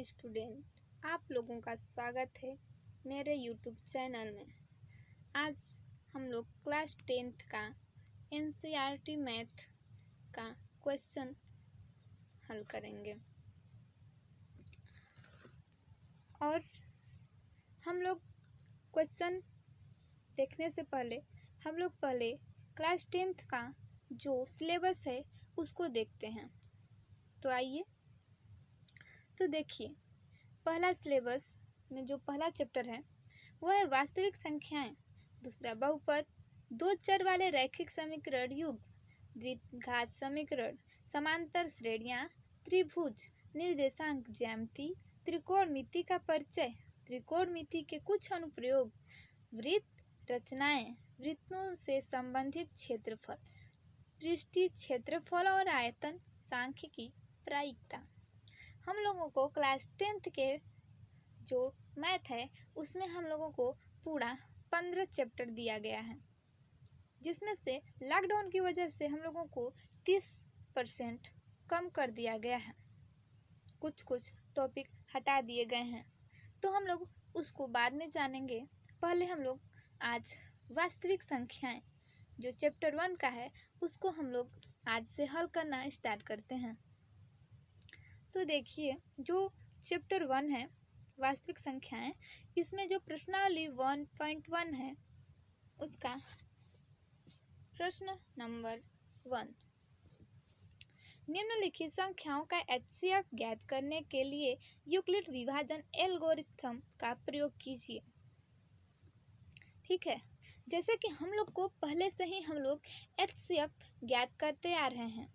Student, आप लोगों का स्वागत है मेरे यूट्यूब चैनल में। आज हम लोग क्लास 10th का एनसीईआरटी मैथ का क्वेश्चन हल करेंगे। और हम लोग क्वेश्चन देखने से पहले हम लोग क्लास 10th का जो सिलेबस है उसको देखते हैं। तो आइए, तो देखिए, पहला सिलेबस में जो पहला चैप्टर है वो है वास्तविक संख्याएं, दूसरा बहुपद, दो चर वाले रैखिक समीकरण युग, द्विघात समीकरण, समांतर श्रेणियां, त्रिभुज, निर्देशांक ज्यामिति, त्रिकोणमिति का परिचय, त्रिकोणमिति के कुछ अनुप्रयोग, वृत्त रचनाएं, वृत्तों से संबंधित क्षेत्रफल, पृष्ठीय क्षेत्रफल और आयतन, सांख्यिकी, प्रायिकता। हम लोगों को क्लास 10th के जो मैथ है उसमें हम लोगों को पूरा 15 चैप्टर दिया गया है, जिसमें से लॉकडाउन की वजह से हम लोगों को 30% कम कर दिया गया है। कुछ टॉपिक हटा दिए गए हैं, तो हम लोग उसको बाद में जानेंगे। पहले हम लोग आज वास्तविक संख्याएं जो चैप्टर 1 का है उसको हम लोग आज से हल करना स्टार्ट करते हैं। तो देखिए, जो चैप्टर 1 है वास्तविक संख्याएं, इसमें जो प्रश्नावली 1.1 है उसका प्रश्न नंबर 1, निम्नलिखित संख्याओं का एचसीएफ ज्ञात करने के लिए यूक्लिड विभाजन एल्गोरिथम का प्रयोग कीजिए। ठीक है, जैसे कि हम लोग को पहले से ही हम लोग एचसीएफ ज्ञात करते आ रहे हैं।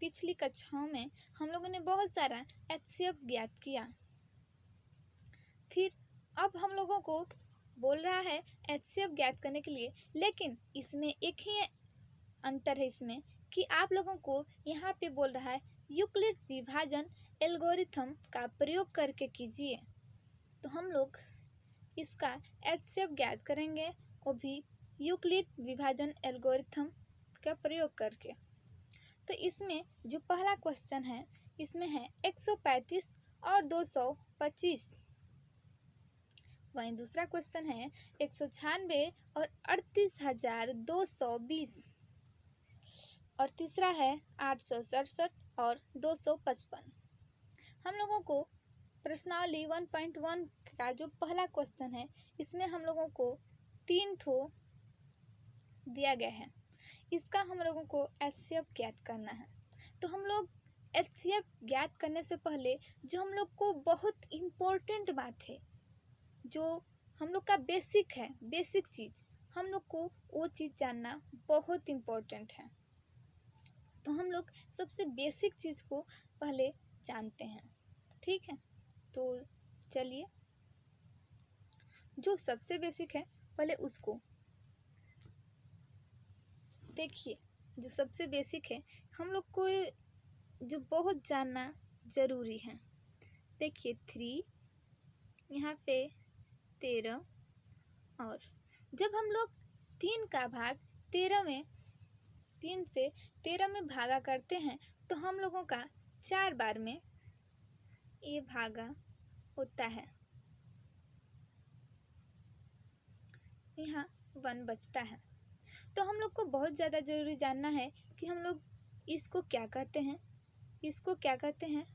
पिछली कक्षाओं में हम लोगों ने बहुत सारा एचसीएफ ज्ञात किया। फिर अब हम लोगों को बोल रहा है एचसीएफ ज्ञात करने के लिए, लेकिन इसमें एक ही अंतर है इसमें कि आप लोगों को यहाँ पे बोल रहा है यूक्लिड विभाजन एल्गोरिथम का प्रयोग करके कीजिए। तो हम लोग इसका एचसीएफ ज्ञात करेंगे, वो भी यूक्लिड विभाजन एल्गोरिथम का प्रयोग करके। तो इसमें जो पहला क्वेश्चन है इसमें है 135 और 225। वहीं दूसरा क्वेश्चन है 196 और 38,220। और तीसरा है 867 और 255। हम लोगों को प्रश्नावली 1.1 का जो पहला क्वेश्चन है इसमें हम लोगों को 3 ठो दिया गया है। इसका हम लोगों को एचसीएफ ज्ञात करना है। तो हम लोग एचसीएफ ज्ञात करने से पहले जो हम लोग को बहुत इम्पोर्टेंट बात है, जो हम लोग का बेसिक है, बेसिक चीज़, हम लोग को वो चीज़ जानना बहुत इम्पोर्टेंट है। तो हम लोग सबसे बेसिक चीज़ को पहले जानते हैं। ठीक है, तो चलिए, जो सबसे बेसिक है पहले उसको देखिए। जो सबसे बेसिक है हम लोग को जो बहुत जानना ज़रूरी है। देखिए 3, यहाँ पे 13, और जब हम लोग 3 का भाग 13 में 3 से 13 में भागा करते हैं तो हम लोगों का 4 बार में ये भागा होता है, यहाँ 1 बचता है। तो हम लोग को बहुत ज़्यादा ज़रूरी जानना है कि हम लोग इसको क्या कहते हैं, इसको क्या कहते हैं,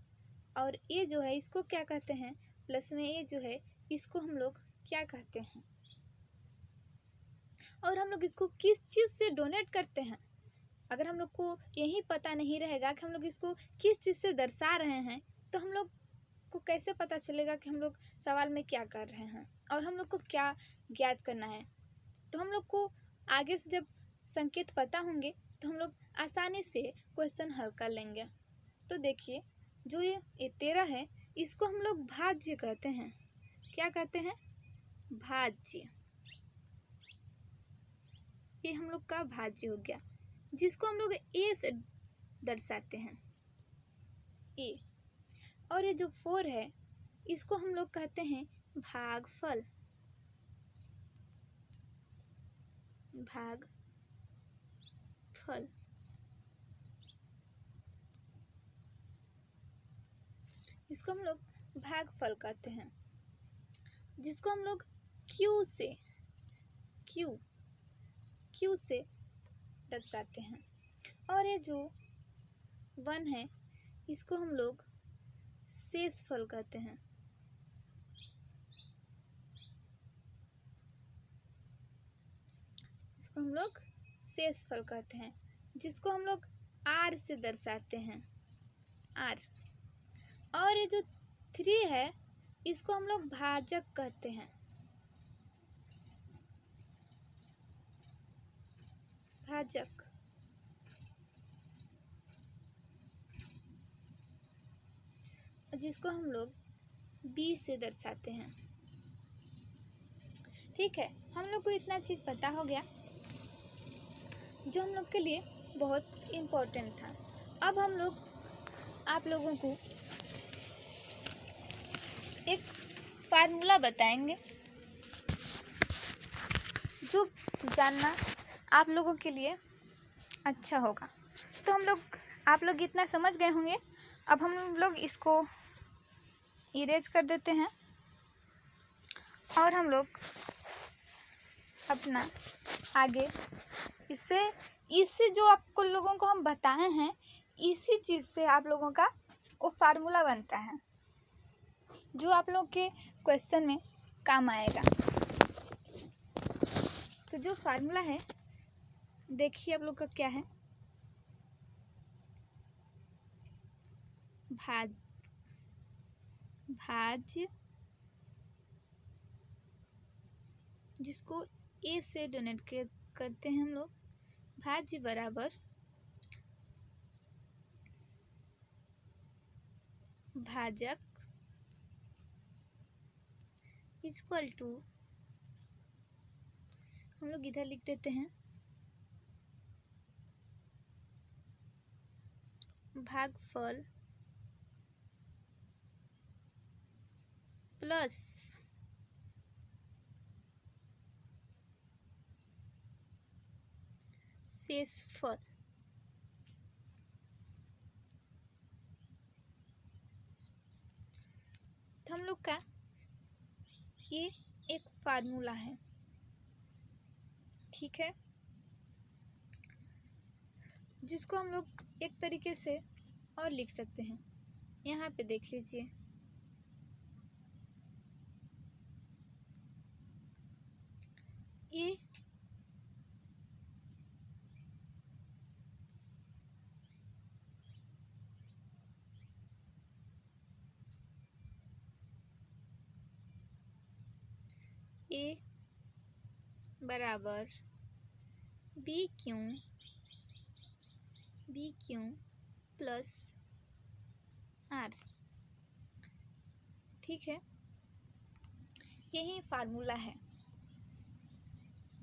और ये जो है इसको क्या कहते हैं, प्लस में ये जो है इसको हम लोग क्या कहते हैं, और हम लोग इसको किस चीज़ से डोनेट करते हैं। अगर हम लोग को यही पता नहीं रहेगा कि हम लोग इसको किस चीज़ से दर्शा रहे हैं, तो हम लोग को कैसे पता चलेगा कि हम लोग सवाल में क्या कर रहे हैं और हम लोग को क्या ज्ञात करना है। तो हम लोग को आगे से जब संकेत पता होंगे तो हम लोग आसानी से क्वेश्चन हल कर लेंगे। तो देखिए, जो ये 13 है इसको हम लोग भाज्य कहते हैं। क्या कहते हैं? भाज्य। ये हम लोग का भाज्य हो गया, जिसको हम लोग ए से दर्शाते हैं, ए। और ये जो 4 है इसको हम लोग कहते हैं भागफल, भागफल। इसको हम लोग भागफल कहते हैं, जिसको हम लोग क्यू से दर्शाते हैं। और ये जो 1 है इसको हम लोग शेषफल कहते हैं। इसको हम लोग शेषफल कहते हैं, जिसको हम लोग r से दर्शाते हैं, r। और ये जो 3 है इसको हम लोग भाजक कहते हैं, भाजक। जिसको हम लोग b से दर्शाते हैं। ठीक है, हम लोग को इतना चीज़ पता हो गया जो हम लोग के लिए बहुत इम्पोर्टेंट था। अब हम लोग आप लोगों को एक फार्मूला बताएंगे जो जानना आप लोगों के लिए अच्छा होगा। तो आप लोग इतना समझ गए होंगे। अब हम लोग इसको इरेज कर देते हैं और हम लोग अपना आगे इससे जो आपको लोगों को हम बताए हैं, इसी चीज़ से आप लोगों का वो फार्मूला बनता है जो आप लोग के क्वेश्चन में काम आएगा। तो जो फार्मूला है देखिए आप लोग का क्या है, भाज्य, जिसको ए से डोनेट करते हैं हम लोग, भाज्य बराबर भाजक इक्वल टू, हम लोग इधर लिख देते हैं भागफल प्लस शेषफल। तो हम लोग का ये एक फार्मूला है। ठीक है, जिसको हम लोग एक तरीके से और लिख सकते हैं। यहाँ पे देख लीजिए, ये ए बराबर बी क्यू प्लस आर। ठीक है, यही फार्मूला है।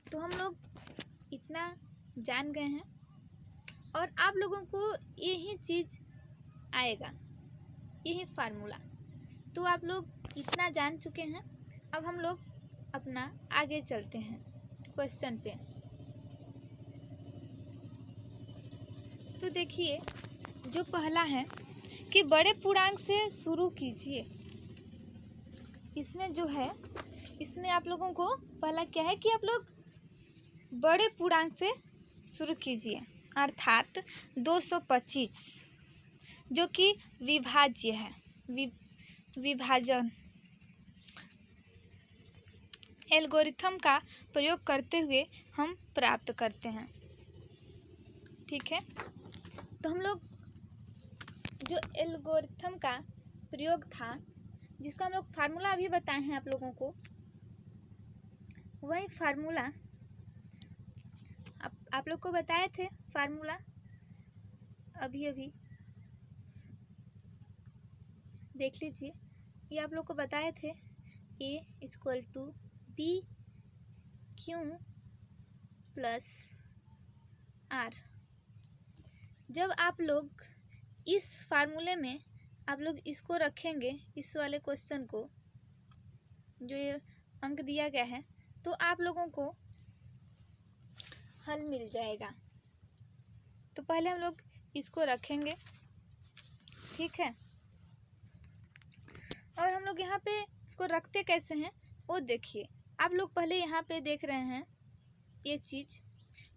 तो हम लोग इतना जान गए हैं और आप लोगों को यही चीज़ आएगा, यही फार्मूला। तो आप लोग इतना जान चुके हैं। अब हम लोग अपना आगे चलते हैं क्वेश्चन पे। तो देखिए जो पहला है कि बड़े पूर्णांक से शुरू कीजिए। इसमें जो है, इसमें आप लोगों को पहला क्या है कि आप लोग बड़े पूर्णांक से शुरू कीजिए, अर्थात 225, जो कि विभाज्य है, विभाजन एल्गोरिथम का प्रयोग करते हुए हम प्राप्त करते हैं। ठीक है, तो हम लोग जो एल्गोरिथम का प्रयोग था, जिसका हम लोग फार्मूला अभी बताए हैं आप लोगों को, वही फार्मूला आप लोग को बताए थे। फार्मूला अभी देख लीजिए, ये आप लोग को बताए थे, A equal to B Q plus R. जब आप लोग इस फार्मूले में आप लोग इसको रखेंगे, इस वाले क्वेश्चन को जो ये अंक दिया गया है, तो आप लोगों को हल मिल जाएगा। तो पहले हम लोग इसको रखेंगे। ठीक है, लोग यहाँ पे इसको रखते कैसे हैं वो देखिए। आप लोग पहले यहाँ पे देख रहे हैं ये चीज़,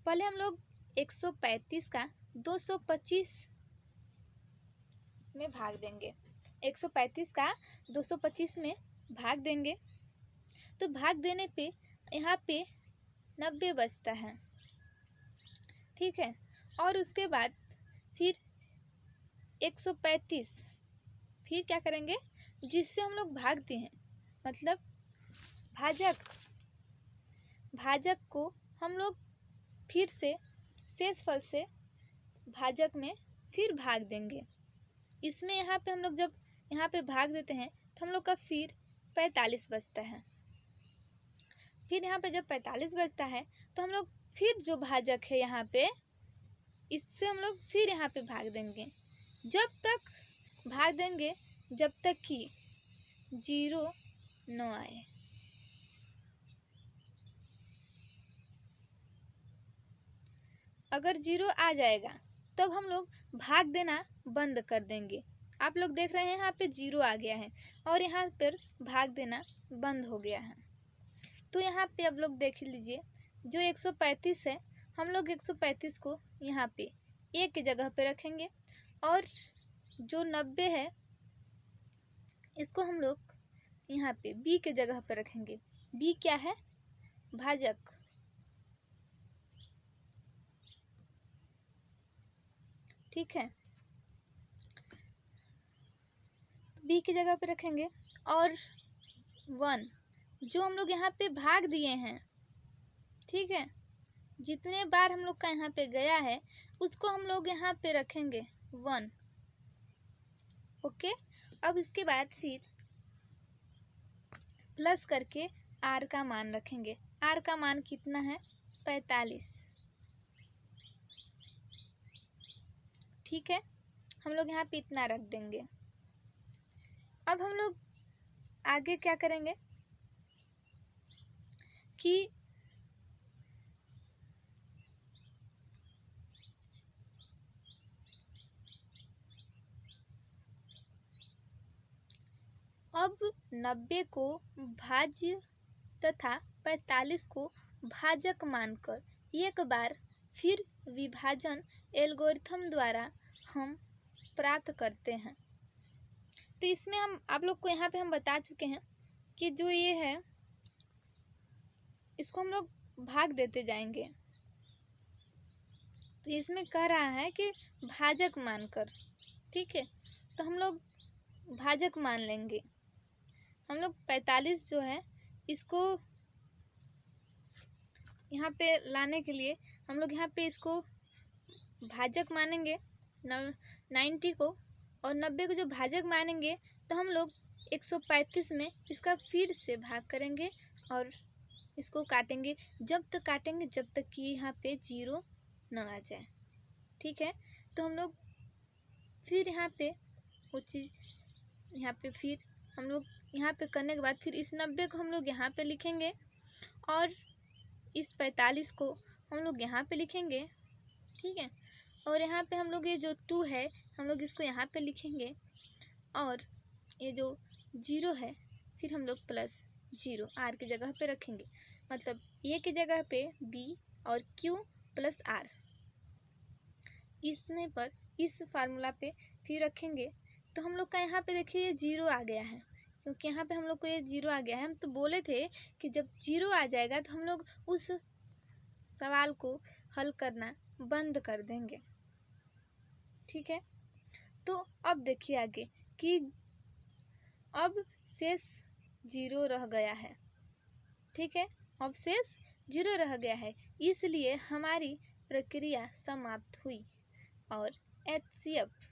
पहले हम लोग 135 का 225 में भाग देंगे, 135 का 225 में भाग देंगे, तो भाग देने पे यहाँ पे 90 बचता है, ठीक है। और उसके बाद फिर 135 फिर क्या करेंगे, जिससे हम लोग भागते हैं, मतलब भाजक को हम लोग फिर से शेषफल से भाजक में फिर भाग देंगे। इसमें यहाँ पे हम लोग जब यहाँ पे भाग देते हैं तो हम लोग का फिर 45 बचता है। फिर यहाँ पे जब 45 बचता है तो हम लोग फिर जो भाजक है यहाँ पे, इससे हम लोग फिर यहाँ पे भाग देंगे, जब तक भाग देंगे जब तक कि 0 न आए। अगर 0 आ जाएगा तब हम लोग भाग देना बंद कर देंगे। आप लोग देख रहे हैं यहाँ पे 0 आ गया है और यहाँ पर भाग देना बंद हो गया है। तो यहाँ पे अब लोग देख लीजिए, जो 135 है हम लोग 135 को यहाँ पे ए की जगह पे रखेंगे, और जो 90 है इसको हम लोग यहाँ पे बी के जगह पे रखेंगे। बी क्या है, भाजक, ठीक है। बी की जगह पे रखेंगे, और 1 जो हम लोग यहाँ पे भाग दिए हैं, ठीक है, जितने बार हम लोग का यहाँ पे गया है उसको हम लोग यहाँ पे रखेंगे 1, ओके। अब इसके बाद फिर प्लस करके आर का मान रखेंगे। आर का मान कितना है, 45, ठीक है। हम लोग यहाँ पे इतना रख देंगे। अब हम लोग आगे क्या करेंगे कि अब 90 को भाज्य तथा 45 को भाजक मानकर एक बार फिर विभाजन एल्गोरिथम द्वारा हम प्राप्त करते हैं। तो इसमें हम आप लोग को यहाँ पे हम बता चुके हैं कि जो ये है इसको हम लोग भाग देते जाएंगे। तो इसमें कह रहा है कि भाजक मानकर, ठीक है, तो हम लोग भाजक मान लेंगे। हम लोग 45 जो है इसको यहाँ पे लाने के लिए हम लोग यहाँ पे इसको भाजक मानेंगे 90 को, और 90 को जो भाजक मानेंगे तो हम लोग 135 में इसका फिर से भाग करेंगे और इसको काटेंगे, जब तक काटेंगे जब तक कि यहाँ पे 0 न आ जाए, ठीक है। तो हम लोग फिर यहाँ पे वो चीज़ यहाँ पे फिर हम लोग यहाँ पे करने के बाद फिर इस 90 को हम लोग यहाँ पे लिखेंगे, और इस 45 को हम लोग यहाँ पे लिखेंगे, ठीक है। और यहाँ पे हम लोग ये जो 2 है हम लोग इसको यहाँ पे लिखेंगे, और ये जो 0 है फिर हम लोग प्लस 0 आर की जगह पे रखेंगे, मतलब ए की जगह पे बी और क्यू प्लस आर। इसने पर इस फार्मूला पे फिर रखेंगे तो हम लोग का यहाँ पे देखिए ये 0 आ गया है, क्योंकि यहाँ पे हम लोग को ये 0 आ गया है। हम तो बोले थे कि जब 0 आ जाएगा तो हम लोग उस सवाल को हल करना बंद कर देंगे, ठीक है। तो अब देखिए आगे कि अब शेष 0 रह गया है, ठीक है, अब शेष 0 रह गया है, इसलिए हमारी प्रक्रिया समाप्त हुई और HCF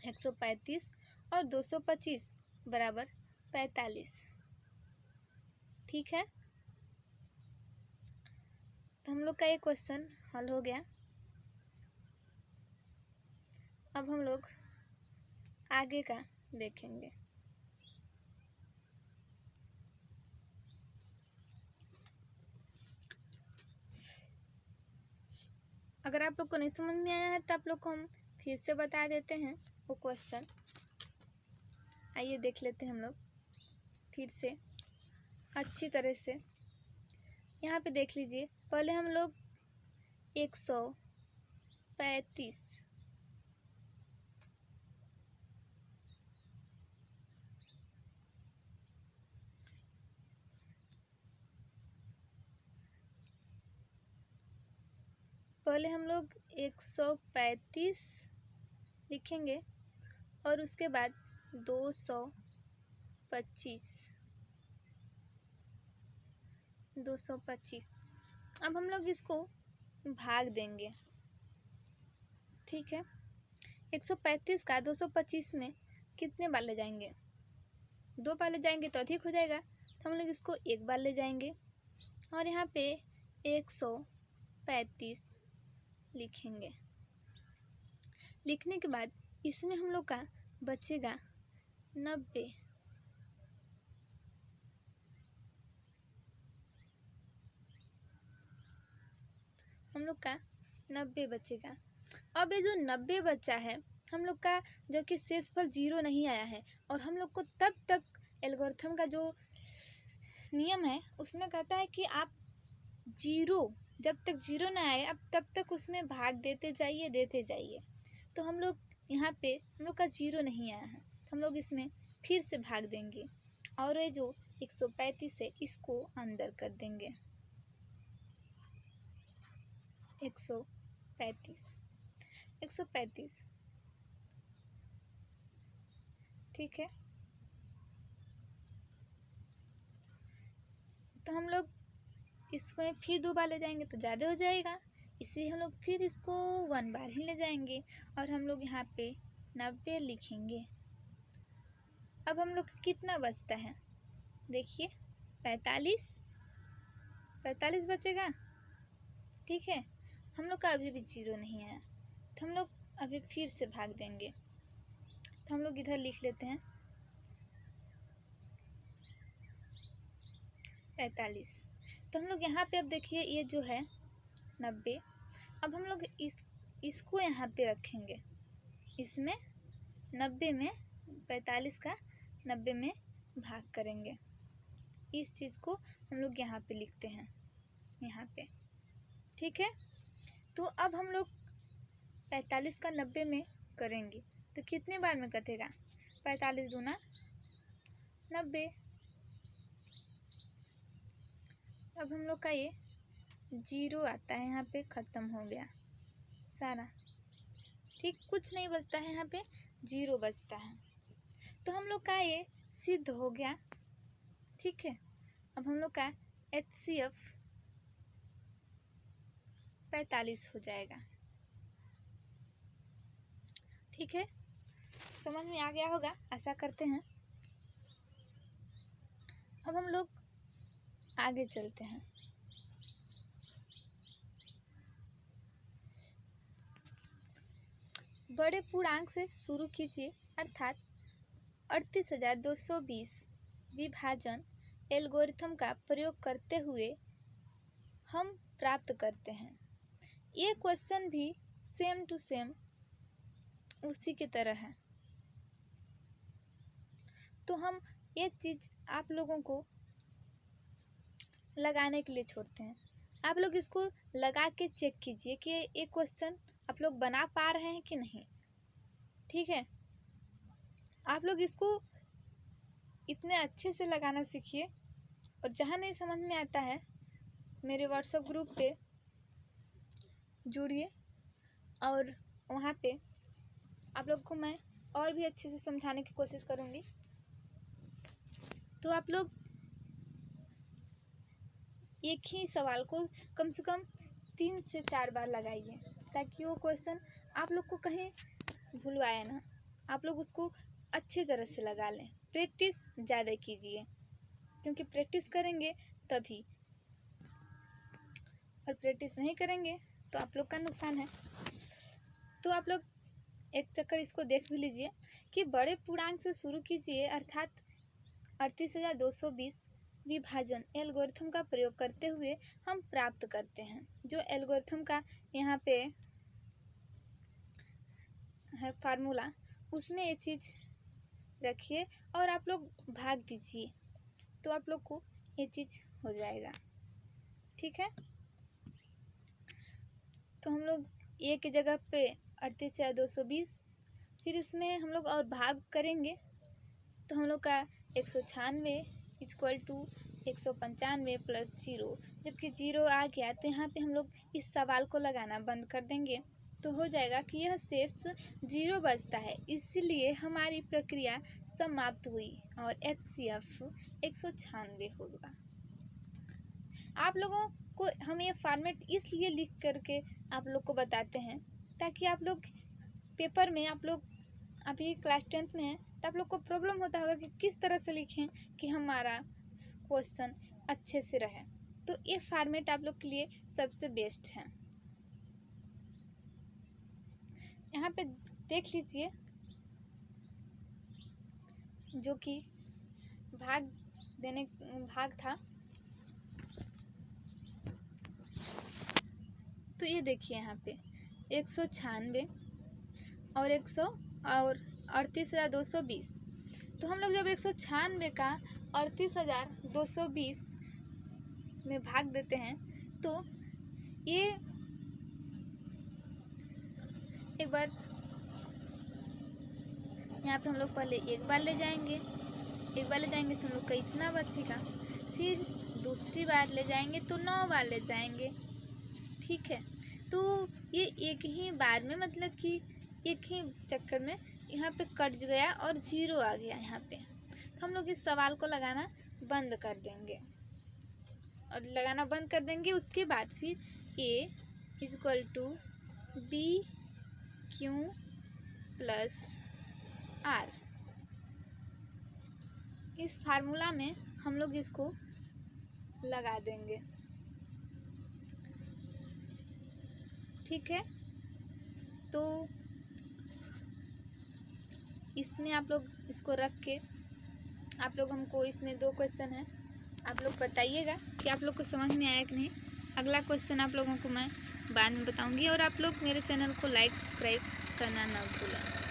135 और 225 बराबर 45, ठीक है। तो हम लोग का ये क्वेश्चन हल हो गया। अब हम लोग आगे का देखेंगे। अगर आप लोग को नहीं समझ में आया है तो आप लोग को हम फिर से बता देते हैं वो क्वेश्चन। आइए देख लेते हैं हम लोग फिर से अच्छी तरह से। यहाँ पे देख लीजिए, पहले हम लोग 135 पहले हम लोग 135 लिखेंगे और उसके बाद 225 225। अब हम लोग इसको भाग देंगे, ठीक है। 135 का 225 में कितने बार ले जाएंगे? 2 बार ले जाएंगे तो अधिक हो जाएगा, तो हम लोग इसको 1 बार ले जाएंगे और यहाँ पे 135 लिखेंगे। लिखने के बाद इसमें हम लोग का बचेगा 90। हम लोग का 90 बचेगा। अब ये जो 90 बचा है हम लोग का, जो कि शेषफल 0 नहीं आया है, और हम लोग को तब तक एल्गोरिथम का जो नियम है उसमें कहता है कि आप 0, जब तक 0 ना आए अब तब तक उसमें भाग देते जाइए। तो हम लोग यहाँ पे हम लोग का 0 नहीं आया है, तो हम लोग इसमें फिर से भाग देंगे और ये जो 135 है इसको अंदर कर देंगे। 135 ठीक है। तो हम लोग इसको फिर 2 बार ले जाएंगे तो ज़्यादा हो जाएगा, इसलिए हम लोग फिर इसको 1 बार ही ले जाएंगे और हम लोग यहाँ पे 90 लिखेंगे। अब हम लोग कितना बचता है देखिए, 45 बचेगा, ठीक है। हम लोग का अभी भी 0 नहीं आया, तो हम लोग अभी फिर से भाग देंगे। तो हम लोग इधर लिख लेते हैं 45। तो हम लोग यहाँ पे अब देखिए ये जो है 90, अब हम लोग इसको यहाँ पे रखेंगे, इसमें 90 में 45 का 90 में भाग करेंगे। इस चीज़ को हम लोग यहाँ पे लिखते हैं, यहाँ पे, ठीक है। तो अब हम लोग 45 का 90 में करेंगे तो कितने बार में कटेगा? 45 दूना 90। अब हम लोग का ये 0 आता है, यहाँ पे ख़त्म हो गया सारा, ठीक, कुछ नहीं बचता है, यहाँ पे 0 बचता है। तो हम लोग का ये सिद्ध हो गया, ठीक है। अब हम लोग का HCF 45 हो जाएगा, ठीक है। समझ में आ गया होगा, आशा करते हैं। अब हम लोग आगे चलते हैं। बड़े पूर्णांक से शुरू कीजिए, अर्थात 38,220 विभाजन एल्गोरिथम का प्रयोग करते हुए हम प्राप्त करते हैं। ये क्वेश्चन भी सेम टू सेम उसी की तरह है, तो हम ये चीज़ आप लोगों को लगाने के लिए छोड़ते हैं। आप लोग इसको लगा के चेक कीजिए कि ये क्वेश्चन आप लोग बना पा रहे हैं कि नहीं, ठीक है। आप लोग इसको इतने अच्छे से लगाना सीखिए, और जहाँ नहीं समझ में आता है मेरे व्हाट्सएप ग्रुप पे जुड़िए, और वहाँ पे आप लोग को मैं और भी अच्छे से समझाने की कोशिश करूँगी। तो आप लोग एक ही सवाल को कम से कम 3 से 4 बार लगाइए, ताकि वो क्वेश्चन आप लोग को कहीं भूलवाए ना, आप लोग उसको अच्छे तरह से लगा लें। प्रैक्टिस ज़्यादा कीजिए, क्योंकि प्रैक्टिस करेंगे तभी, और प्रैक्टिस नहीं करेंगे तो आप लोग का नुकसान है। तो आप लोग एक चक्कर इसको देख भी लीजिए कि बड़े पूर्णांक से शुरू कीजिए, अर्थात 38,220 विभाजन एल्गोरिथम का प्रयोग करते हुए हम प्राप्त करते हैं। जो एल्गोरिथम का यहाँ पे है फार्मूला, उसमें ये चीज़ रखिए और आप लोग भाग दीजिए, तो आप लोग को ये चीज़ हो जाएगा। ठीक है, तो हम लोग ए की जगह पे 38 या 220, फिर इसमें हम लोग और भाग करेंगे तो हम लोग का 196 इक्वल टू 195 प्लस 0, जबकि 0 आ गया तो यहाँ पे हम लोग इस सवाल को लगाना बंद कर देंगे, तो हो जाएगा कि यह शेष 0 बचता है, इसलिए हमारी प्रक्रिया समाप्त हुई और HCF 196 होगा। आप लोगों को हम ये फॉर्मेट इसलिए लिख करके आप लोग को बताते हैं ताकि आप लोग पेपर में, आप लोग अभी क्लास 10th में हैं तो आप लोग को प्रॉब्लम होता होगा कि किस तरह से लिखें कि हमारा क्वेश्चन अच्छे से रहे, तो ये फॉर्मेट आप लोग के लिए सबसे बेस्ट है। यहाँ पे देख लीजिए जो कि भाग था, तो ये देखिए यहाँ पे 196 और 38,220, तो हम लोग जब 196 का 38,220 में भाग देते हैं तो ये एक बार यहाँ पे हम लोग पहले एक बार ले जाएंगे तो हम लोग का इतना बचेगा, फिर दूसरी बार ले जाएंगे तो 9 बार ले जाएंगे। ठीक है, तो ये एक ही बार में, मतलब कि एक ही चक्कर में यहाँ पे कट गया और 0 आ गया यहाँ पे, तो हम लोग इस सवाल को लगाना बंद कर देंगे उसके बाद फिर A equal to BQ plus R, इस फार्मूला में हम लोग इसको लगा देंगे। ठीक है, तो इसमें आप लोग इसको रख के आप लोग हमको, इसमें 2 क्वेश्चन है, आप लोग बताइएगा कि आप लोग को समझ में आया कि नहीं। अगला क्वेश्चन आप लोगों को मैं बाद में बताऊंगी, और आप लोग मेरे चैनल को लाइक सब्सक्राइब करना ना भूलें।